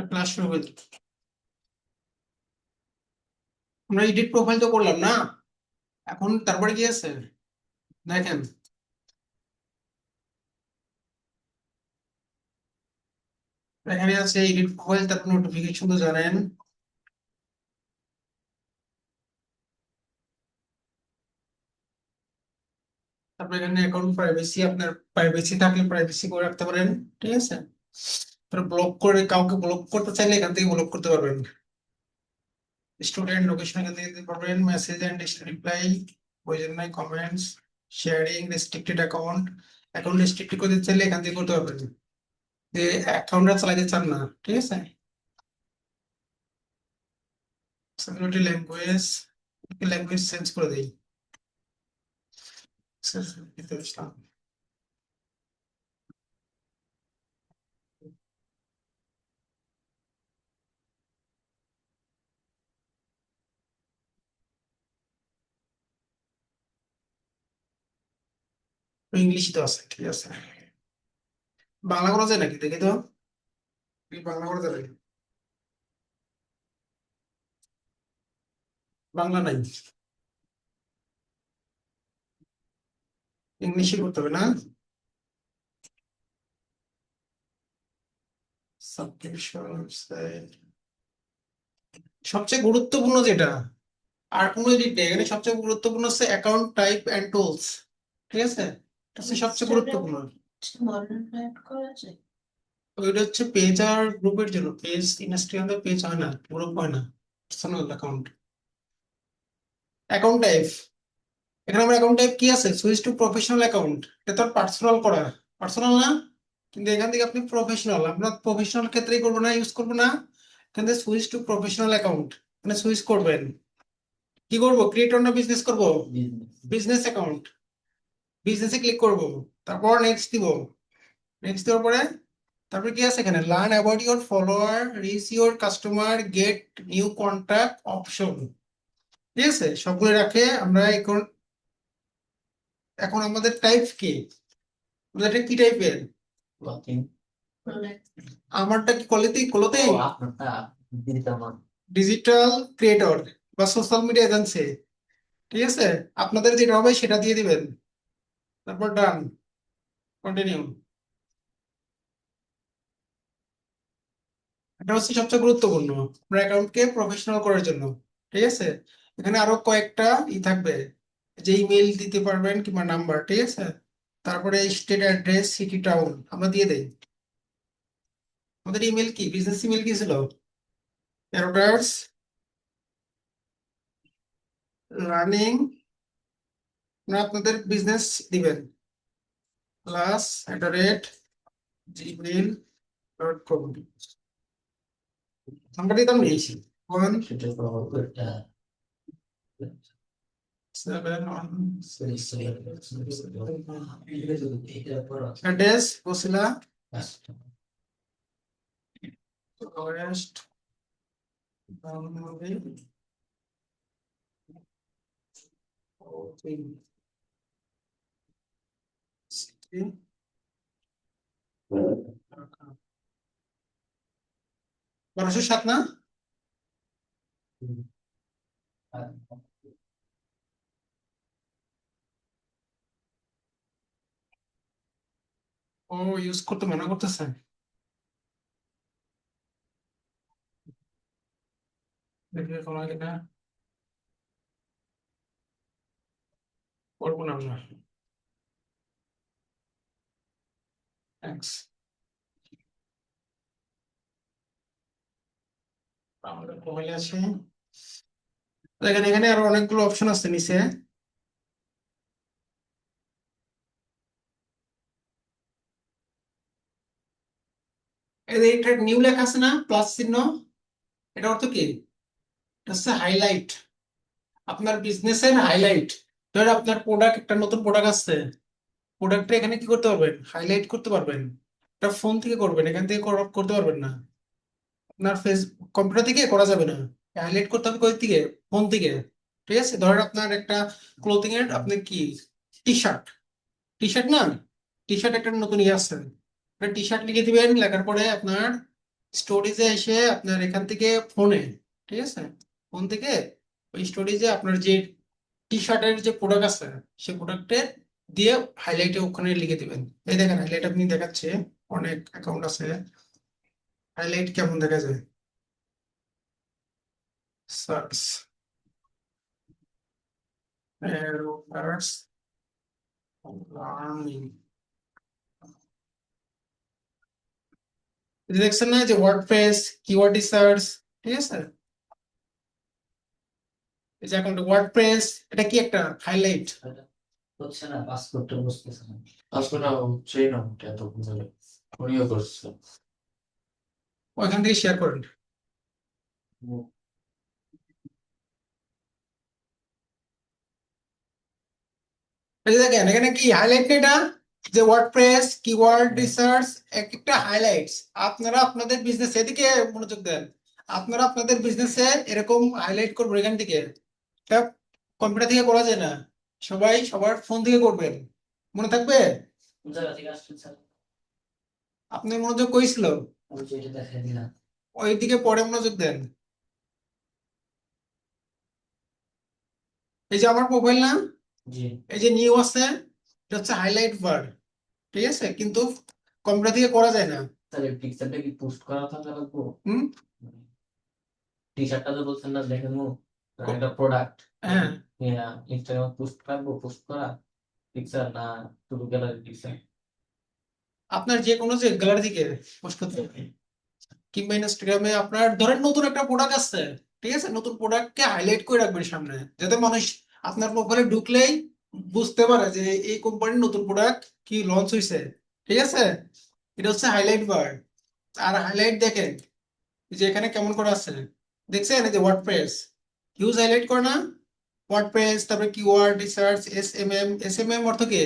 Class শুরু করে দিই। আমরা এডিট প্রোফাইল তো করলাম না, এখন তারপরে কি আছে দেখেন। এখানে আছে এডিট প্রোফাইল, তারপর নোটিফিকেশন তো জানেন। তারপর এখানে অ্যাকাউন্ট প্রাইভেসি, আপনার প্রাইভেসি থাকলে প্রাইভেসি করে রাখতে পারেন। ঠিক আছে, তারপর ব্লক করে, কাউকে ব্লক করতে চাইলে এখান থেকে ব্লক করতে পারবেন। স্টুডেন্ট লোকেশন এখান থেকে দিতে পারবেন। মেসেজ এন্ড রিপ্লাই, প্রয়োজন নাই comments, sharing, restricted account. Account restricted করতে চাইলে এখান থেকে করতে পারবেন, যে অ্যাকাউন্টটা চালাতে চান না। ঠিক আছে, সিকিউরিটি ল্যাঙ্গুয়েজ, ল্যাঙ্গুয়েজ চেঞ্জ করে দিই। ইসলাম। ইংলিশ তো আছে, ঠিক আছে। বাংলা করা যায় নাকি দেখি তো, কি বাংলা করা যাবে? বাংলা নাই, ইংলিশে করতে হবে না? সাবস্ক্রিপশন, সবচেয়ে গুরুত্বপূর্ণ যেটা, আর কোনো এডিট নেই এখানে, সবচেয়ে গুরুত্বপূর্ণ হচ্ছে অ্যাকাউন্ট টাইপ এন্ড টুলস। ঠিক আছে, এটা হচ্ছে সবচেয়ে গুরুত্বপূর্ণ। ওইটা হচ্ছে পেজ আর গ্রুপের জন্য, পেজ ইনস্টাগ্রামে পেজ হয় না, গ্রুপ হয় না, পার্সোনাল অ্যাকাউন্ট। অ্যাকাউন্ট টাইপ, এখানে আমার অ্যাকাউন্ট টাইপ কি আছে, সুইচ টু প্রফেশনাল অ্যাকাউন্ট। এটা তো পার্সোনাল করা, পার্সোনাল না, কিন্তু এখান থেকে আপনি প্রফেশনাল, আমরা প্রফেশনাল ক্ষেত্রেই করবো না, ইউজ করবো না। এখান থেকে সুইচ টু প্রফেশনাল অ্যাকাউন্ট, মানে সুইচ করবেন। কি করবো, ক্রিয়েটর না বিজনেস করবো? বিজনেস অ্যাকাউন্ট, বিজনেসে ক্লিক করব, তারপর নেক্সট দিব। নেক্সট দেওয়ার পরে তারপরে কি আছে এখানে, learn about your follower, reach your customer, get new contact option. ঠিক আছে, সবগুলো রাখে আমরা এখন। এখন আমাদের টাইপ কি, আমাদের এটা কি টাইপের? আমারটা কি কলিতে, কলোতে ডিজিটাল ক্রিয়েটর বা সোশ্যাল মিডিয়া এজেন্সি। ঠিক আছে, আপনাদের যেটা হবে সেটা দিয়ে দিবেন, তারপর ডান, কন্টিনিউ। এটা হচ্ছে সবচেয়ে গুরুত্বপূর্ণ আপনার অ্যাকাউন্টকে প্রফেশনাল করার জন্য। ঠিক আছে, এখানে আরো কয়েকটা থাকবে, যে ইমেল দিতে পারবেন কিংবা নাম্বার। ঠিক আছে, তারপরে স্টেট অ্যাড্রেস, সিটি, টাউন আমরা দিয়ে দেই। আমাদের ইমেল কি, বিজনেস ইমেল কি ছিল, অ্যারোটার্স রানিং, আপনাদের বিজনেস দিবেন, +@gmail.com। নাম্বার দিতাম নিয়েছি 1 অ্যাড্রেস বসিলা ফরেস্ট, বারোশো সাত না? ও ইউজ করতে মানা করতেছে। দেখি এখন আগে না, করবো না আমরা। থ্যাংকস। আমাদের মোবাইলে আছে, দেখেন এখানে আরো অনেকগুলো অপশন আছে নিচে। এই যে এটা নিউ লেখা আছে না, প্লাস চিহ্ন, এটা অর্থ কি? এটা হচ্ছে হাইলাইট, আপনার বিজনেসের হাইলাইট। ধর আপনার প্রোডাক্ট, একটা নতুন প্রোডাক্ট আসছে, প্রোডাক্টটা এখানে কি করতে পারবেন, হাইলাইট করতে পারবেন। এটা ফোন থেকে করবেন, এখান থেকে করতে পারবেন না, আপনার ফেস কম্পিউটার থেকে করা যাবে না। হাইলাইট করতে হবে কই থেকে, ফোন থেকে। ঠিক আছে, ধরেন আপনার একটা ক্লোথিং এর, আপনি কি টি শার্ট, টি শার্ট না, টি শার্ট একটা নতুন ইয়ে আসছে, টি শার্ট লিখে দিবেন, লেখার পরে আপনার স্টোরেজে এসে আপনার এখান থেকে ফোনে, ঠিক আছে, ফোন থেকে ওই স্টোরেজে আপনার যে টি শার্টের যে প্রোডাক্ট আছে সেই প্রোডাক্টে দিয়ে হাইলাইটে ওখানে লিখে দিবেন। এই দেখেন হাইলাইট আপনি দেখাচ্ছে, অনেক অ্যাকাউন্ট আছে। হাইলাইট কেমন দেখা যায়? সার্চ, সার্চ লার্নিং, দেখছেন না যে ওয়ার্ডপ্রেস কিওয়ার্ড রিসার্চ, ঠিক আছে, এই যে এখন ওয়ার্ডপ্রেস, এটা কি একটা হাইলাইট। হচ্ছে না, পাসপোর্টটা বুঝতেছে না। পাসপোর্টটা হচ্ছেই না, ওটা এত বুঝালে উনিও করছে। ওইখান থেকে শেয়ার করেন। এই যে দেখেন এখানে কি হাইলাইট, এটা যে ওয়ার্ডপ্রেস কিওয়ার্ড রিসার্চ এক একটা হাইলাইটস। আপনারা আপনাদের বিজনেস এদিকে মনোযোগ দেন, আপনারা আপনাদের বিজনেসে এরকম হাইলাইট করবেন এখান থেকে। এটা কম্পিউটার থেকে করা যায় না, সবাই সবার ফোন থেকে করবেন, মনে থাকবে। কোন জায়গা থেকে আসছেন স্যার? আপনি মনোযোগ কইছিল, আমি যেটা দেখাই দিলাম। ওই দিকে পরে মনোযোগ দেন। এই যে আমার প্রোফাইল না, জি। এই যে নিউ আছে, এটা হচ্ছে হাইলাইট বার, ঠিক আছে, কিন্তু কম্পিউটার থেকে করা যায় না। তাহলে পিকচারটা কি পোস্ট করা থাকা লাগবো? হুম। টি শার্টটা তো বলছেন না দেখেন ক- একটা প্রোডাক্ট, হ্যাঁ, ইনস্টাগ্রাম পোস্ট করবো, পোস্ট করা পিকচার না শুধু গ্যালারি পিকচার? আপনার যে কোনো যে গ্যালারি থেকে পোস্ট করতে হবে, কিংবা ইনস্টাগ্রামে আপনার ধরেন নতুন একটা প্রোডাক্ট আসছে, ঠিক আছে, নতুন প্রোডাক্টকে হাইলাইট করে রাখবেন সামনে, যাতে মানুষ আপনার প্রোফাইলে ঢুকলেই বুঝতে পারে যে এই কোম্পানির নতুন প্রোডাক্ট কি লঞ্চ হয়েছে, ঠিক আছে। এটা হচ্ছে হাইলাইট বার। আর হাইলাইট দেখেন এই যে এখানে কেমন করে আছে, দেখছেন এই যে ওয়ার্ডপ্রেস হিউজ হাইলাইট করে না, ওয়ার্ডপ্রেস, তারপরে কিওয়ার্ড রিসার্চ, এসএমএম। এসএমএম অর্থ কি?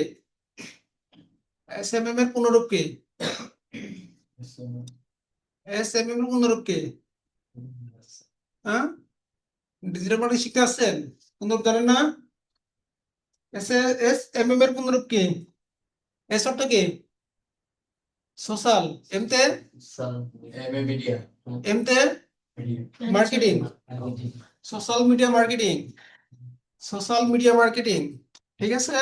এসএমএম এর পুনরূপ কি? এসএমএম এর পুনরূপ কি? হ্যাঁ, ডিজিটাল মার্কেটিং শিখতে আসছেন, পুনরূপ জানেন না? এস এস এম এম এর পুনরূপ কি? এস অর্থ কি? সোশ্যাল, এম তে মিডিয়া, এম তে marketing, social media marketing, social media marketing, ঠিক আছে।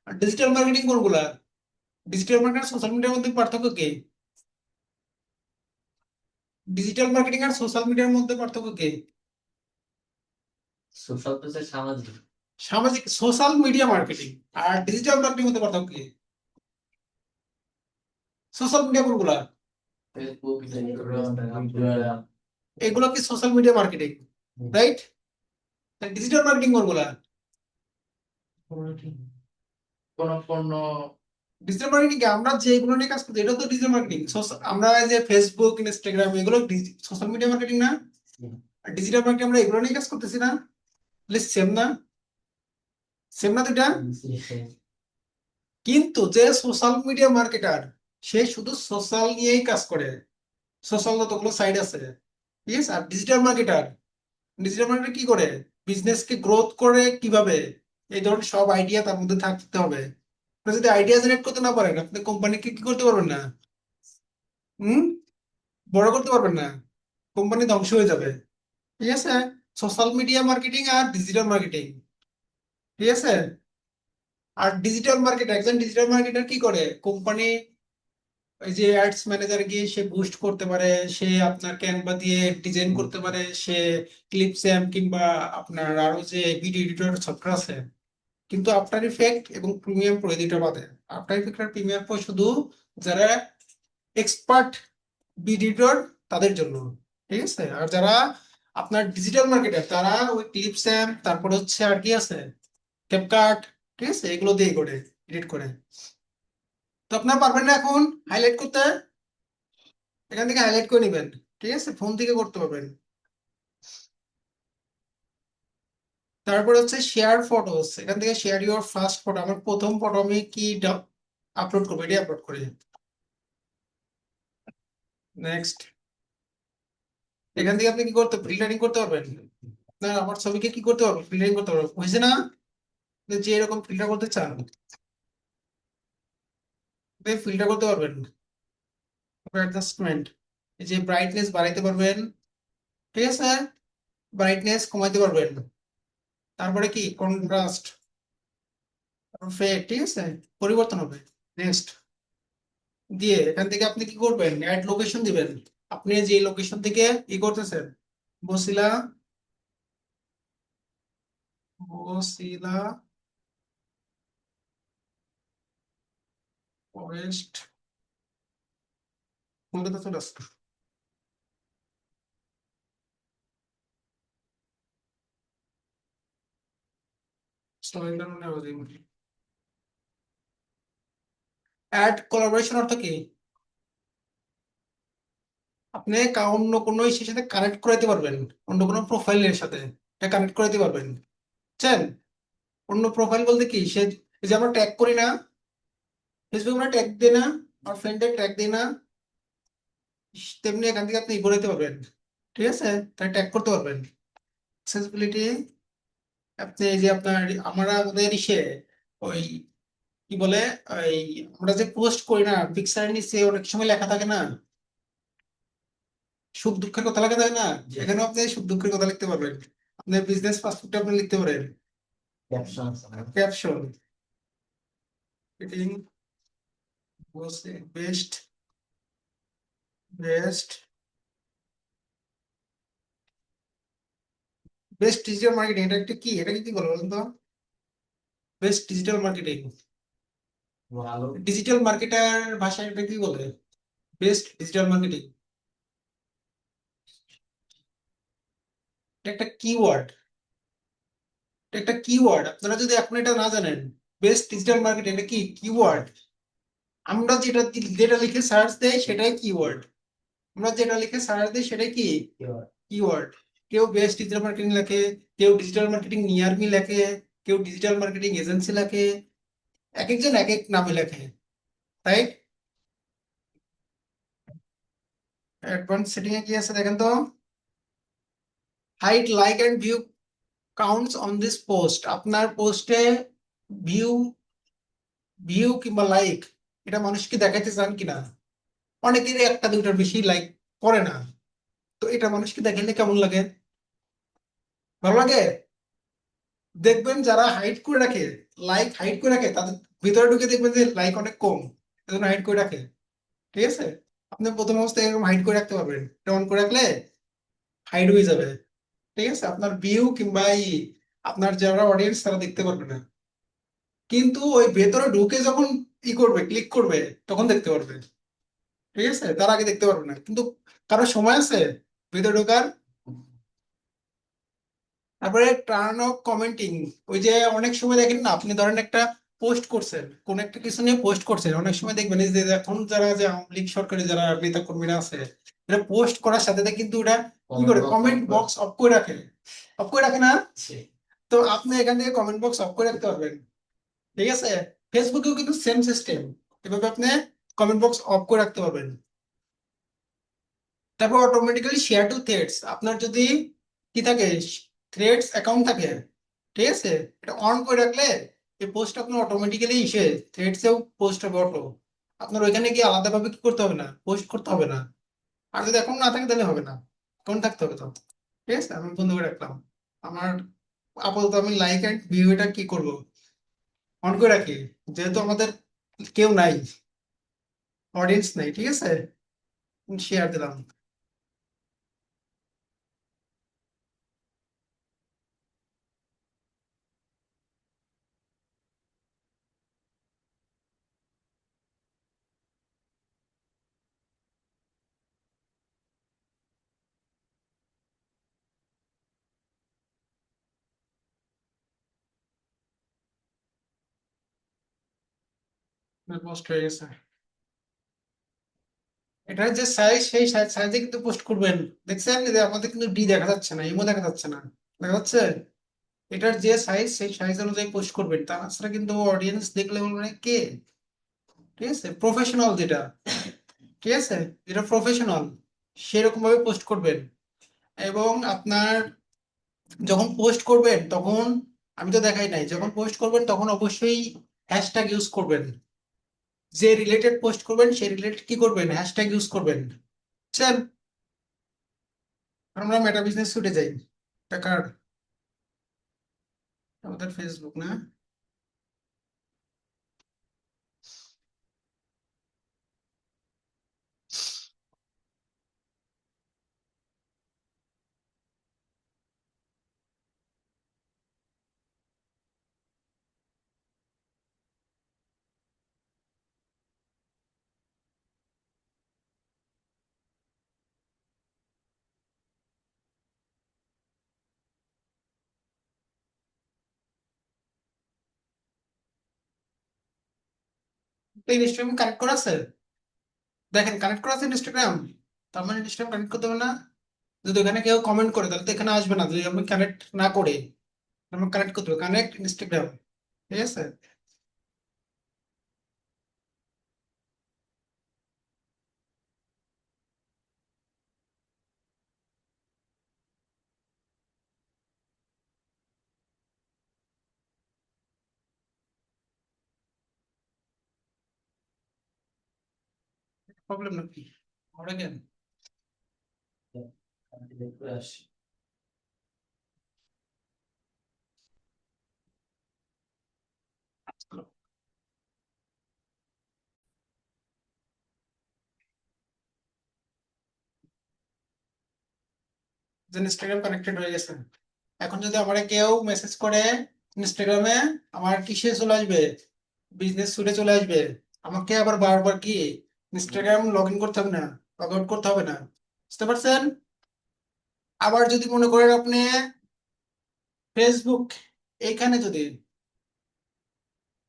আর ডিজিটাল মার্কেটিং কোনগুলা? ডিজিটাল মার্কেটিং সোশ্যাল মিডিয়ার মধ্যে পার্থক্য কি? ডিজিটাল মার্কেটিং আর সোশ্যাল মিডিয়ার মধ্যে পার্থক্য কি? সোশ্যাল পেজে সামাজিক। সামাজিক, সোশ্যাল মিডিয়া মার্কেটিং আর ডিজিটাল মার্কেটিং মধ্যে পার্থক্য কি? সোশ্যাল মিডিয়া কোনগুলা? Facebook, Instagram, Twitter. এগুলো কি social media marketing, right? Digital marketing কোনগুলা? কোন পণ্য। ডিজিটাল মার্কেটিং কি আমরা যেগুলো নিয়ে কাজ করছি এটা তো ডিজিটাল মার্কেটিং। আমরা যে ফেসবুক ইনস্টাগ্রাম এগুলো সোশ্যাল মিডিয়া মার্কেটিং না? আর ডিজিটাল মার্কেটিং আমরা এগুলো নিয়ে কাজ করতেছি না? তাহলে সেম না? সেম না দুটা? কিন্তু যে সোশ্যাল মিডিয়া মার্কেটার সে শুধু সোশ্যাল নিয়েই কাজ করে, সোশ্যাল যতগুলো সাইড আছে, ঠিক আছে। আর ডিজিটাল মার্কেটার, ডিজিটাল মার্কেটার কি করে? বিজনেসকে গ্রোথ করে কিভাবে, এই ধরনের সব আইডিয়া তার মধ্যে থাকতে হবে। আপনি যদি আইডিয়া জেনারেট করতে না পারেন আপনি কোম্পানিকে কি করতে পারবেন না, হুম, বড় করতে পারবেন না, কোম্পানি ধ্বংস হয়ে যাবে, ঠিক আছে। সোশ্যাল মিডিয়া মার্কেটিং আর ডিজিটাল মার্কেটিং, ঠিক আছে। আর ডিজিটাল মার্কেটার, একজন ডিজিটাল মার্কেটার কি করে? কোম্পানি ওই যে অ্যাডস ম্যানেজার গিয়ে সে বুস্ট করতে পারে, সে আপনার ক্যানভা দিয়ে ডিজাইন করতে পারে, সে ক্লিপস্যাম কিংবা আপনার আরো যে ভিডিও এডিটর সফটওয়্যার আছে। কিন্তু আফটার ইফেক্ট এবং প্রিমিয়াম প্রো এই দুইটা বাদে, আফটার ইফেক্ট আর প্রিমিয়াম প্রো শুধু যারা এক্সপার্ট এডিটর তাদের জন্য, ঠিক আছে। আর যারা আপনার ডিজিটাল মার্কেটার তারা ওই ক্লিপস্যাম, তারপর হচ্ছে আর কি আছে, ক্যাপকাট, ঠিক আছে, এগুলো দিয়ে করে এডিট করে। তো আপনার পারবেন না এখন হাইলাইট করতে, এখান থেকে হাইলাইট করে নেবেন, ঠিক আছে, ফোন থেকে করতে পারবেন। তারপর হচ্ছে শেয়ার ফটোস, এখান থেকে শেয়ার ইউর ফার্স্ট ফটো, আমার প্রথম ফটো আমি কি আপলোড করবো, এটি আপলোড করি। নেক্সট, এখান থেকে আপনি কি করতে ফিল্টারিং করতে পারবেন, না আমার ছবিকে কি করতে পারবেন, ফিল্টারিং করতে পারবেন, হয়েছে না? যে এরকম ফিল্টার করতে চান ফিল্টার করতে পারবেন, অ্যাডজাস্টমেন্ট, এই যে ব্রাইটনেস বাড়াইতে পারবেন, ঠিক আছে, ব্রাইটনেস কমাইতে পারবেন, তারপরে কি কন্ট্রাস্ট, ফেড, ঠিক আছে, পরিবর্তন হবে। নেক্সট দিয়ে এখান থেকে আপনি কি করবেন, অ্যাড লোকেশন দিবেন। আপনি যে লোকেশন থেকে ই করতেছেন, বসিলা, বসিলা ফরেস্ট, কলকাতা চলে আসছে। অ্যাড কোলাবোরেশন অর্থ কি, আপনি অন্য কোনো ইসের সাথে কানেক্ট করাইতে পারবেন, অন্য কোনো প্রোফাইলের সাথে এটা কানেক্ট করাইতে পারবেন, বুঝছেন? অন্য প্রোফাইল বলতে কি, সে এই যে আমরা ট্যাগ করি না, ফেসবুক আমরা ট্যাগ দিই না, আর ফ্রেন্ডের ট্যাগ দিই না, তেমনি এখান থেকে আপনি ই করাইতে পারবেন, ঠিক আছে, তাই ট্যাগ করতে পারবেন। অ্যাক্সেসিবিলিটি, আপনি এই যে আপনার আমরা আমাদের ইসে ওই কি বলে, ওই আমরা যে পোস্ট করি না পিকচারের নিচে অনেক সময় লেখা থাকে না, সুখ দুঃখের কথা লেখা থাকে না, এখানে আপনি সুখ দুঃখের কথা লিখতে পারবেন। আপনার বিজনেস পাসপোর্টে আপনি লিখতে পারেন caption caption, rating best, best, best digital marketing, এটা একটা কি, এটাকে কি বলে বলুন তো? বেস্ট ডিজিটাল মার্কেটিং, ভালো ডিজিটাল মার্কেটার ভাষায় এটা কি বলে? বেস্ট ডিজিটাল মার্কেটিং, এটা একটা কিওয়ার্ড, এটা একটা কিওয়ার্ড। আপনারা যদি এখন এটা না জানেন, বেস্ট ডিজিটাল মার্কেটিং এটা কি কিওয়ার্ড। আমরা যেটা যেটা লিখে সার্চ দেই সেটাই কিওয়ার্ড, আমরা যেটা লিখে সার্চ দিই সেটাই কি কিওয়ার্ড। কেউ বেস্ট ডিজিটাল মার্কেটিং লেখে, কেউ ডিজিটাল মার্কেটিং নিয়ার মি লেখে, কেউ ডিজিটাল মার্কেটিং এজেন্সি লেখে, এক একজন এক এক নামে লেখে, তাই। অ্যাডভান্স সেটিং এ কি আছে দেখেন তো, hide like and view counts on this post, আপনার পোস্টে ভিউ, ভিউ কিংবা লাইক, এটা মানুষকে দেখাইতে চান কিনা। অনেকেরই একটা দুইটার বেশি লাইক করে না, তো এটা মানুষকে দেখাইলে কেমন লাগে, ভালো লাগে? দেখবেন যারা হাইড করে রাখে, লাইক হাইড করে রাখে, তাদের ভিতরে ঢুকে দেখবেন যে লাইক অনেক কম, এজন্য হাইড করে রাখে, ঠিক আছে। আপনি প্রথম অবস্থায় এরকম হাইড করে রাখতে পারবেন, এটা অন করে রাখলে হাইড হয়ে যাবে, ঠিক আছে, আপনার ভিউ কিংবা আপনার যারা অডিয়েন্স তারা দেখতে পারবে না, কিন্তু ওই ভেতরে ঢুকে যখন ই করবে, ক্লিক করবে, তখন দেখতে পারবে, ঠিক আছে, তার আগে দেখতে পারবে না, কিন্তু কারো সময় আছে ভেতরে ঢোকার। তারপরে টার্ন অফ কমেন্টিং, ওই যে অনেক সময় দেখেন না, আপনি ধরেন একটা পোস্ট করছেন, কোন একটা কিছু নিয়ে পোস্ট করছেন, অনেক সময় দেখবেন এই যে এখন যারা যে আওয়ামী লীগ সরকারি যারা নেতা কর্মীরা আছে, এটা পোস্ট করার সাথে সাথে কিন্তু এটা কি করে কমেন্ট বক্স অফ করে রাখে, অফ করে রাখে না, তো আপনি এখান থেকে কমেন্ট বক্স অফ করে রাখতে পারবেন, ঠিক আছে। ফেসবুকেও কিন্তু সেম সিস্টেম, এভাবে আপনি কমেন্ট বক্স অফ করে রাখতে পারবেন। তারপর অটোমেটিক্যালি শেয়ার টু থ্রেডস, আপনার যদি কি থাকে, থ্রেডস অ্যাকাউন্ট থাকে, ঠিক আছে, এটা অন করে রাখলে এই পোস্ট আপনার অটোমেটিক্যালি এসে থ্রেডসেও পোস্ট হবে অটো, আপনার ওইখানে গিয়ে আলাদাভাবে কি করতে হবে না, পোস্ট করতে হবে না। আর যদি অ্যাকাউন্ট না থাকে তাহলে হবে না, অ্যাকাউন্ট থাকতে হবে তো, ঠিক আছে, আমি বন্ধ করে রাখলাম। আমার আপাতত আমি লাইক এন্ড ভিউ এটা কি করব, অন করে রাখি, যেহেতু আমাদের কেউ নাই, অডিয়েন্স নাই, ঠিক আছে, শেয়ার দিলাম। পোস্ট হয়ে গেছে, এটার যে সাইজ সেই সাইজে কিন্তু পোস্ট করবেন। দেখছেন যে আমাদের কিন্তু ডি দেখা যাচ্ছে না, ইমো দেখা যাচ্ছে না, দেখা যাচ্ছে, এটার যে সাইজ সেই সাইজ অনুযায়ী পোস্ট করবেন, তাছাড়া কিন্তু অডিয়েন্স দেখলে বলবে কে, ঠিক আছে, প্রফেশনাল যেটা, ঠিক আছে, যেটা প্রফেশনাল সেরকম ভাবে পোস্ট করবেন। এবং আপনার যখন পোস্ট করবেন তখন, আমি তো দেখাই নাই, যখন পোস্ট করবেন তখন অবশ্যই হ্যাশট্যাগ ইউজ করবেন, যে রিলেটেড পোস্ট করবেন সেই রিলেটেড কি করবেন, হ্যাশট্যাগ ইউজ করবেন, চল আমরা মেটা বিজনেস ছুটে যাই। টাকার আমাদের ফেসবুক না, তো ইনস্টাগ্রাম কানেক্ট করা আছে। দেখেন কানেক্ট করা আছে ইনস্টাগ্রাম, তার মানে ইনস্টাগ্রাম কানেক্ট করতে হবে না। যদি এখানে কেউ কমেন্ট করে তাহলে তো এখানে আসবে না, যদি আমি কানেক্ট না করে। আমি কানেক্ট করতে হবে, কানেক্ট ইনস্টাগ্রাম। ঠিক আছে, প্রবলেম নাকি আমরা কেন। আমি দেখে আসি। যে ইনস্টাগ্রাম কানেক্টেড হয়ে গেছে। এখন যদি আমার কেউ মেসেজ করে ইনস্টাগ্রামে, আমার কিসে চলে আসবে, বিজনেস সুটে চলে আসবে। আমাকে আবার বারবার কি ইনস্টাগ্রাম লগ ইন করতে হবে না, লগ আউট করতে হবে না। বুঝতে পারছেন? আবার যদি মনে করেন আপনি ফেসবুক, এইখানে যদি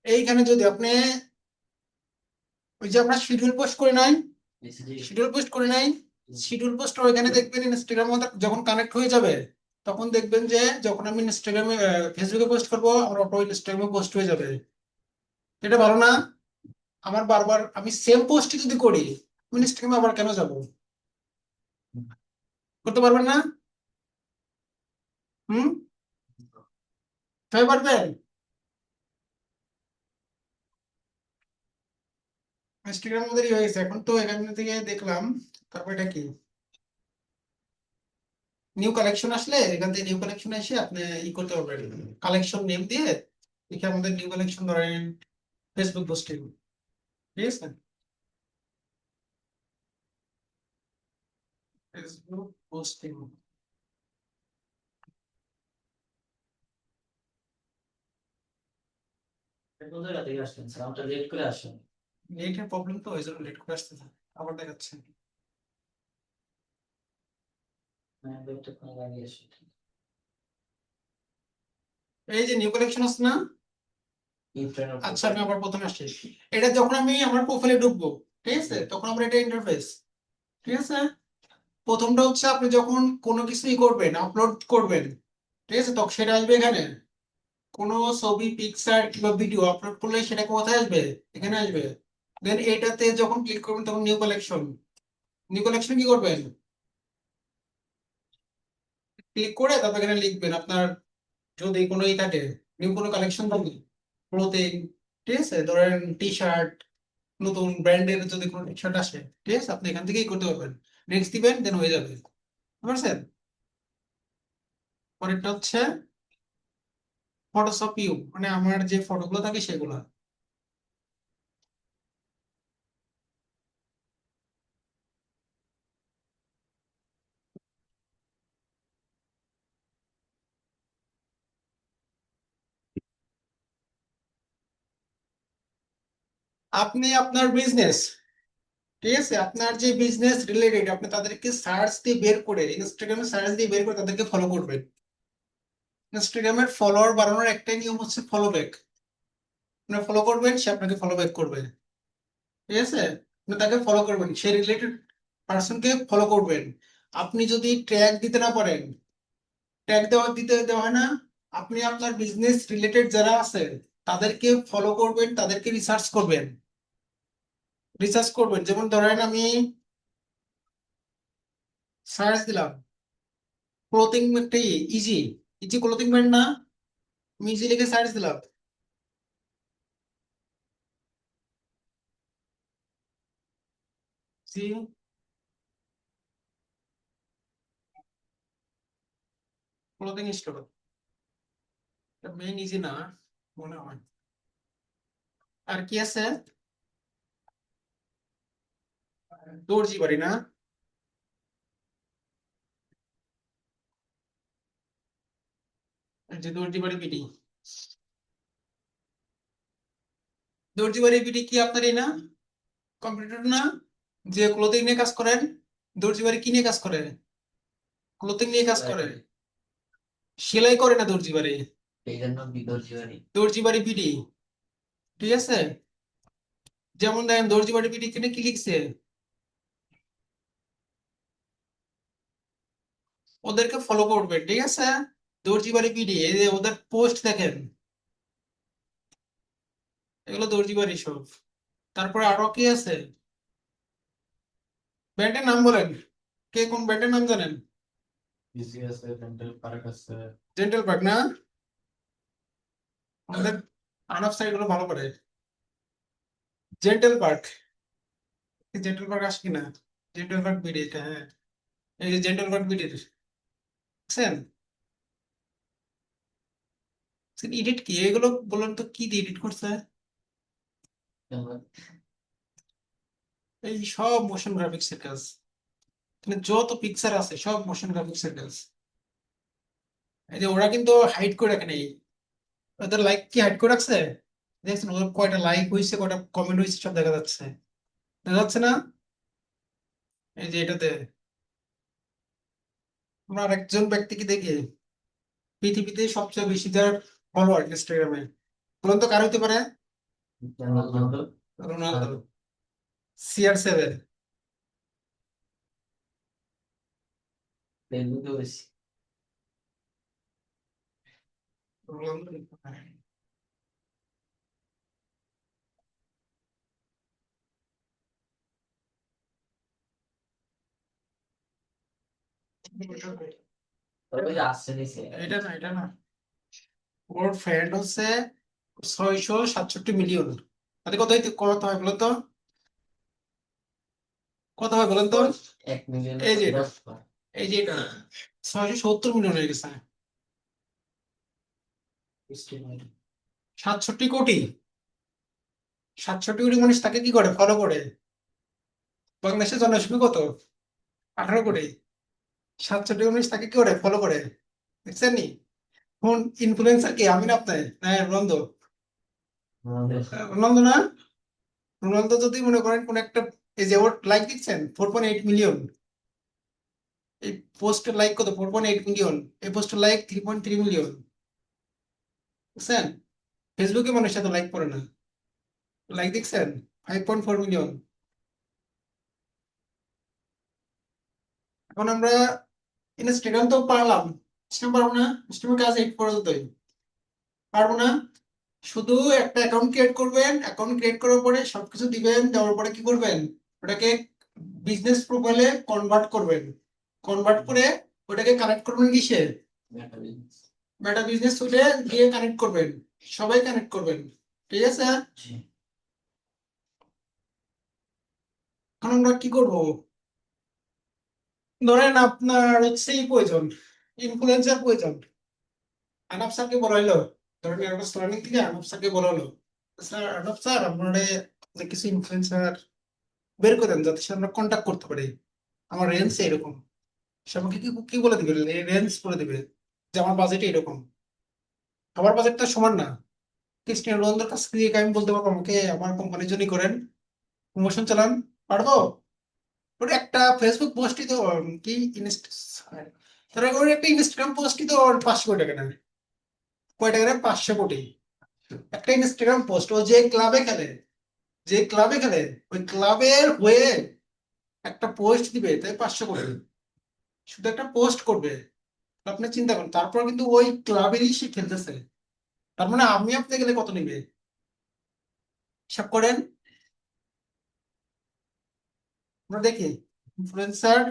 এইখানে যদি আপনি ওই যে আমরা শিডিউল পোস্ট করে নাই, শিডিউল পোস্ট করে নাই, শিডিউল পোস্ট ওইখানে দেখবেন ইনস্টাগ্রাম যখন কানেক্ট হয়ে যাবে, তখন দেখবেন যে যখন আমি ইনস্টাগ্রামে ফেসবুকে পোস্ট করবো আমার অটো ইনস্টাগ্রামে পোস্ট হয়ে যাবে। এটা ভালো না? আমার বারবার আমি সেম পোস্টই যদি করি, আমি ইনস্টাগ্রামে আবার কেন যাব? করতে পারবেন না? হুম, সবাই পারবেন। ইনস্টাগ্রাম আমাদেরই হয়ে গেছে, এখন তো এখান থেকে দেখলাম। তারপর এটা কি, নিউ কালেকশন আসলে এখান থেকে নিউ কালেকশন এসে আপনি ই করতে পারবেন, কালেকশন নেম দিয়ে লিখে আমাদের নিউ কালেকশন ধরেন ফেসবুক পোস্টিং। ঠিক আছে, ফেসবুক পোস্টিং। কোন জায়গা থেকে আসছেন স্যার? আমারটা লেট করে আসেন। নেটের প্রবলেম তো ওই জন্য লেট করে আসতেছে। আবার দেখাচ্ছে হ্যাঁ, লেটটা কোনো লাগিয়ে আসি। এই যে নিউ কালেকশন আছে না। ইন্টারনেট আচ্ছা আমি আবার প্রথমে আসছি। এটা যখন আমি আমার প্রোফাইলে ঢুকবো, ঠিক আছে, তখন আমরা এটা ইন্টারফেস। ঠিক আছে, প্রথমটা হচ্ছে আপনি যখন কোনো কিছুই করবেন, আপলোড করবেন, ঠিক আছে, তখন সেটা আসবে এখানে। কোনো ছবি পিকচার কিংবা ভিডিও আপলোড করলে সেটা কোথায় আসবে? এখানে আসবে। দেন এটাতে যখন ক্লিক করবেন তখন নিউ কালেকশন, নিউ কালেকশন কি করবেন, ক্লিক করে তারপর এখানে লিখবেন আপনার যদি কোনো ই থাকে, নিউ কোনো কালেকশন থাকে, ক্লোথিং, ঠিক আছে, ধরেন টি শার্ট, নতুন ব্র্যান্ডের যদি কোনো টি শার্ট আসে, ঠিক আছে, আপনি এখান থেকেই করতে পারবেন। নেক্সট দিবেন দেন হয়ে যাবে। বুঝতে পারছেন? পরেরটা হচ্ছে ফটোশপ ইউ, মানে আমার যে ফটোগুলো থাকে সেগুলো। আপনি আপনার বিজনেস, ঠিক আছে, আপনার যে বিজনেস রিলেটেড আপনি তাদেরকে সার্চ দিয়ে বের করে, ইনস্টাগ্রামে সার্চ দিয়ে বের করে তাদেরকে ফলো করবেন। ইনস্টাগ্রামের ফলোয়ার বাড়ানোর একটাই নিয়ম হচ্ছে ফলো ব্যাক। আপনি ফলো করবেন, সে আপনাকে ফলো ব্যাক করবে। ঠিক আছে, আপনি তাকে ফলো করবেন, সে রিলেটেড পার্সনকে ফলো করবেন। আপনি যদি ট্যাগ দিতে না পারেন, ট্যাগ দেওয়া হয় না, আপনি আপনার বিজনেস রিলেটেড যারা আছে তাদেরকে ফলো করবেন, তাদেরকে রিসার্চ করবেন। রিসার্চ করবেন, যেমন ধরেন আমি সার্চ দিলাম ক্লোথিং একটা, ইজি, ইজি ক্লোথিং ব্র্যান্ড না, আমি ইজি লিখে সার্চ দিলাম। ক্লোদিং স্টোর, মেইন ইজি না মনে হয়। আর কি আছে? দর্জি বাড়ি না? এই যে দর্জি বাড়ি পিডি, দর্জি বাড়ি পিডি কি আপনারই না? কম্পিউটার না? যে ক্লোদিং নিয়ে কাজ করেন, দর্জি বাড়ি কি নিয়ে কাজ করে? ক্লোদিং নিয়ে কাজ করে, সেলাই করে না দর্জি বাড়ি। এই জন্য বিদর্জি বাড়ি। দর্জি বাড়ি পিডি, ঠিক আছে? যেমন দেখেন দর্জি বাড়ি পিডি এখানে কি লিখছে, ওদেরকে ফলো করবেন, ঠিক আছে? দর্জি বাড়ি পিডি, এই যে ওদের পোস্ট দেখেন, এগুলো দর্জি বাড়ি সব। তারপরে আরো কি আছে? ব্যান্ডের নাম বলেন, কে কোন ব্যান্ডের নাম জানেন? বিসি আছে, ডেন্টাল পার্ক আছে। জেন্টেল পার্ক না? আমাদের আনফ সাইড গুলো ভালো করে। জেন্টেল পার্ক, জেন্টেল পার্ক আসে কিনা? জেন্টেল পার্ক বিডি এটা, হ্যাঁ। এই যে জেন্টেল পার্ক বিডি দেখছেন? এডিট কি এগুলো বলেন তো, কি দিয়ে এডিট করছে? এই সব মোশন গ্রাফিক্স এর কাজ, মানে যত পিকচার আছে সব মোশন গ্রাফিক্স এর কাজ। এই যে ওরা কিন্তু হাইড করে রাখে নাই, ওদের লাইক কি হাইড করে রাখছে? দেখছেন ওদের কয়টা লাইক হয়েছে, কয়টা কমেন্ট হয়েছে, সব দেখা যাচ্ছে, দেখা যাচ্ছে না? এই যে এটাতে আমরা আরেকজন ব্যক্তিকে দেখি, পৃথিবীতে সবচেয়ে বেশি যার ফলোয়ার ইনস্টাগ্রামে, বলুন তো কার হতে পারে? রোনালদো। রোনালদো। CR7। ফেসবুকে বেশি। রোনালদো। তবে যে আসছে নিচে। এটা না, এটা না, ওর ফ্রেন্ড হচ্ছে 667 মিলিয়ন। তাহলে কত হয় বলুন তো, কত হয় বলুন তো? 1 মিলিয়ন এই তো যে এটা, 10 বার। এই যে এটা 670 মিলিয়ন হয়ে গেছে। 67 কোটি, 67 কোটি মানুষ তাকে কি করে, ফলো করে। বাংলাদেশের জনসংখ্যা কত? 18 কোটি। 67 কোটি মানুষ তাকে কি করে, ফলো করে। দেখছেন নি? কোন ইনফ্লুয়েন্সার কে, আমি না আপনি না রোনালদো? আমাদের রোনালদো না? রোনালদো যদি মনে করেন কোন একটা, এই যে ওর লাইক দিচ্ছেন 4.8 মিলিয়ন, এই পোস্টের লাইক কত, 4.8 মিলিয়ন, এই পোস্টের লাইক 3.3 মিলিয়ন। বুঝছেন? ফেসবুকে মানুষ এত লাইক করে না, লাইক দেখছেন 5.4 মিলিয়ন। এখন আমরা ইনস্টাগ্রাম তো পারলাম, ইনস্টাগ্রাম পারবো না? ইনস্টাগ্রাম কাজ 8 পর্যন্তই, পারবো না? শুধু একটা অ্যাকাউন্ট ক্রিয়েট করবেন, অ্যাকাউন্ট ক্রিয়েট করার পরে সবকিছু দিবেন, দেওয়ার পরে কি করবেন, ওটাকে বিজনেস প্রোফাইলে কনভার্ট করবেন, কনভার্ট করে ওটাকে কানেক্ট করবেন কিসে, মেটা বিজনেস। মেটা বিজনেস সুইটে দিয়ে কানেক্ট করবেন, সবাই কানেক্ট করবেন, ঠিক আছে? জি। এখন আমরা কি করব? ধরেন আপনার হচ্ছে এই প্রয়োজন, ইনফ্লুয়েন্সার প্রয়োজন, আনাফ স্যারকে বলা হলো, ধরেন এয়ারবাস লার্নিং থেকে আনাফ স্যারকে বলা হলো, স্যার আনাফ স্যার আপনারা কিছু ইনফ্লুয়েন্সার বের করে দেন যাতে সে আমরা কন্ট্যাক্ট করতে পারি, আমার রেঞ্জ এরকম। সে আমাকে কি কি বলে দিবে, রেঞ্জ বলে দিবে যে আমার বাজেট এরকম, আমার বাজেটটা সমান না। ক্রিস্টিয়ানো রোনালদোর কাছ থেকে আমি বলতে পারবো আমাকে আমার কোম্পানির জন্য করেন, প্রমোশন চালান, পারবো? ওর একটা ফেসবুক পোস্টই তো কি তারা ওর একটা ইনস্টাগ্রাম পোস্টই তো ওর 500 কোটি টাকা নেয়। কয় টাকা নেয়? 500 কোটি। একটা ইনস্টাগ্রাম পোস্ট, ও যে ক্লাবে খেলে, যে ক্লাবে খেলে, ওই ক্লাবের হয়ে একটা পোস্ট দিবে, তাই 500 কোটি, শুধু একটা পোস্ট করবে। আপনি চিন্তা করেন, তারপর কিন্তু ওই ক্লাবেরই সে খেলতেছে, তার মানে আমি আপনি গেলে কত নিবে, হিসাব করেন। আমরা দেখি ইনফ্লুয়েন্সার,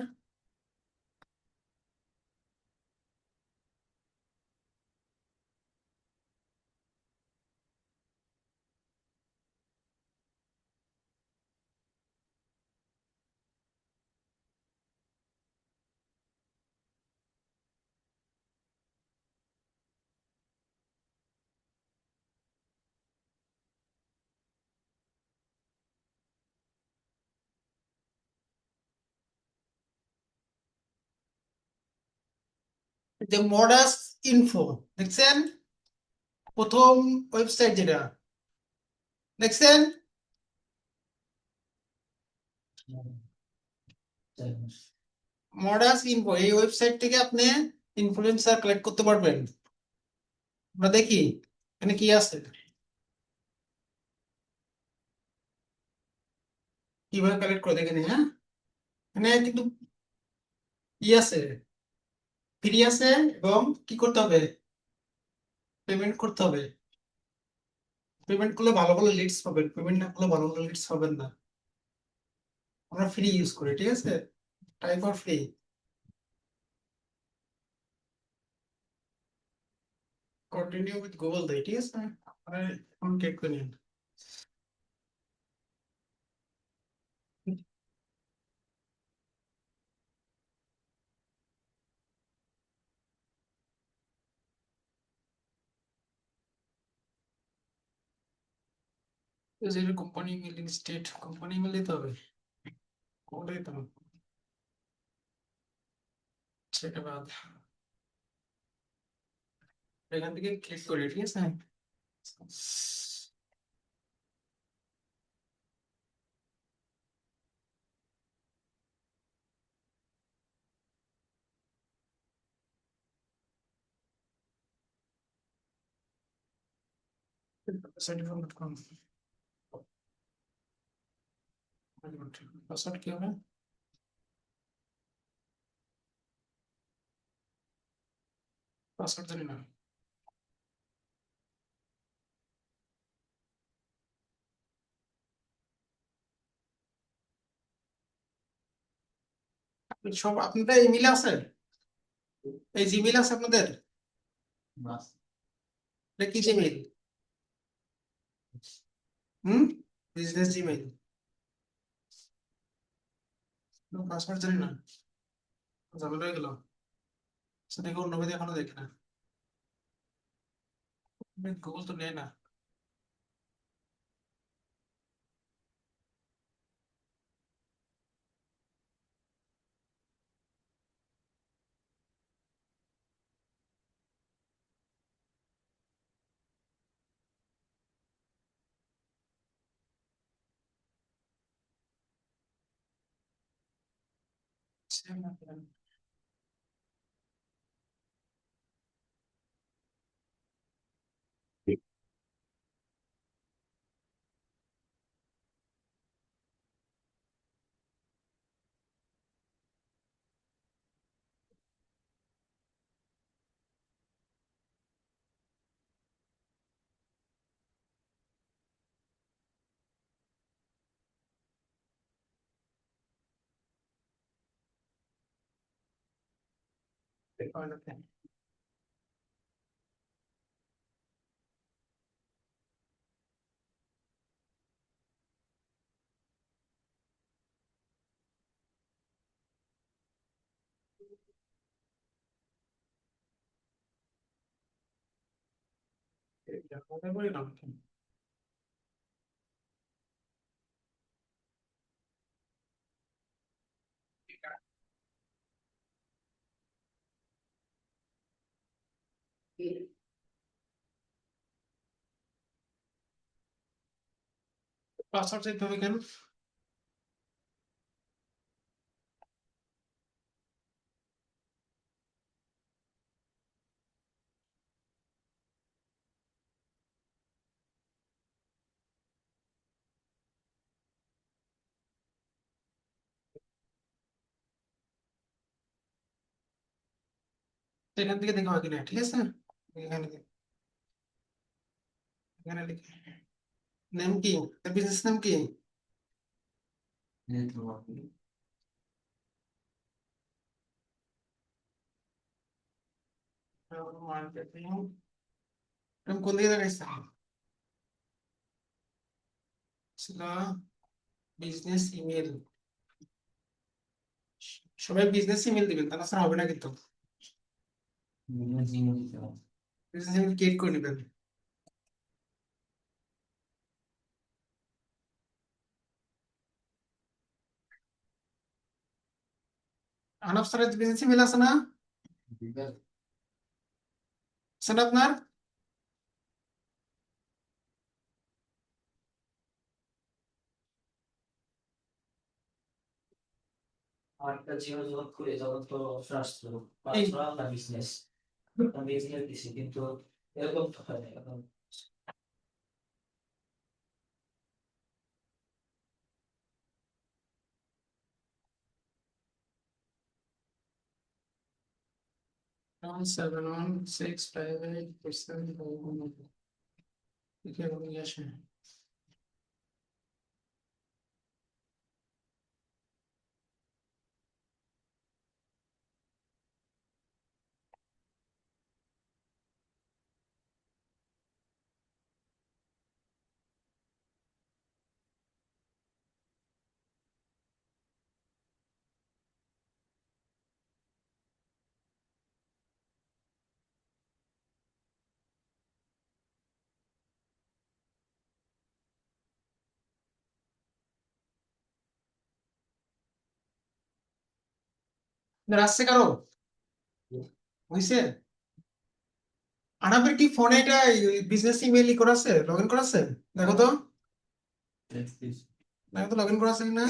যে মডাস ইনফো দেখছেন, প্রথম ওয়েবসাইট যেটা দেখছেন, মডাস ইনফো, এই ওয়েবসাইট থেকে আপনি ইনফ্লুয়েন্সার কালেক্ট করতে পারবেন। আমরা দেখি এখানে কি আছে, কিভাবে কালেক্ট করে দেখে নিই। হ্যাঁ, এখানে কিন্তু ই আছে, ফ্রি আছে, এবং কি করতে হবে, পেমেন্ট করতে হবে। পেমেন্ট করলে ভালো ভালো লিডস পাবেন, পেমেন্ট না করলে ভালো ভালো লিডস পাবেন না। আমরা ফ্রি ইউজ করি, ঠিক আছে, type for free. Continue with Google দেই, ঠিক আছে, আপনারা এখন চেক করে নিন। Company email, state company email দিতে হবে, কোনটা দিতে হবে সেটা বাদ, এখান থেকে ক্লিক করি, ঠিক আছে। সাইটফোন.com, পাসওয়ার্ড কি হবে, পাসওয়ার্ড জানি না। সব আপনাদের ইমেল আছে, এই জিমেল আছে আপনাদের, এটা কি জিমেল? হুম, বিজনেস জিমেল, পাসওয়ার্ড জানি না, ঝামেলা হয়ে গেল। সেটাকে অন্যভাবে এখনো দেখি না, গুগল তো নেয় না। পাসওয়ার্ড চাইতে হবে কেন? এখান থেকে দেখা হয় কিনা, ঠিক আছে, এখানে এখানে লিখে নেম কি, বিজনেস নেম কি, মার্কেটিং, কোন দিকে দেখাইছে ছিল, বিজনেস ইমেল, সবাই বিজনেস ইমেল দিবেন, তা ছাড়া হবে না কিন্তু, বিজনেস ইমেল ক্রিয়েট করে নেবেন। আনাফ স্যারের বিজনেস ইমেল আছে না? সেটা আপনার আরেকটা জিও যখন খুলে তখন তো অপশন আসতো এই পার্সোনাল না বিজনেস, বিজনেস দিছি কিন্তু এরকম তো হয় না এখন। One seven one six five eight percent নিয়ে আসে আসছে কারো হয়েছে আনাবের কি ফোনে এটা বিজনেস ইমেল ই করা আছে লগ ইন করা আছে দেখো তো দেখো তো লগ ইন করা আছে কিনা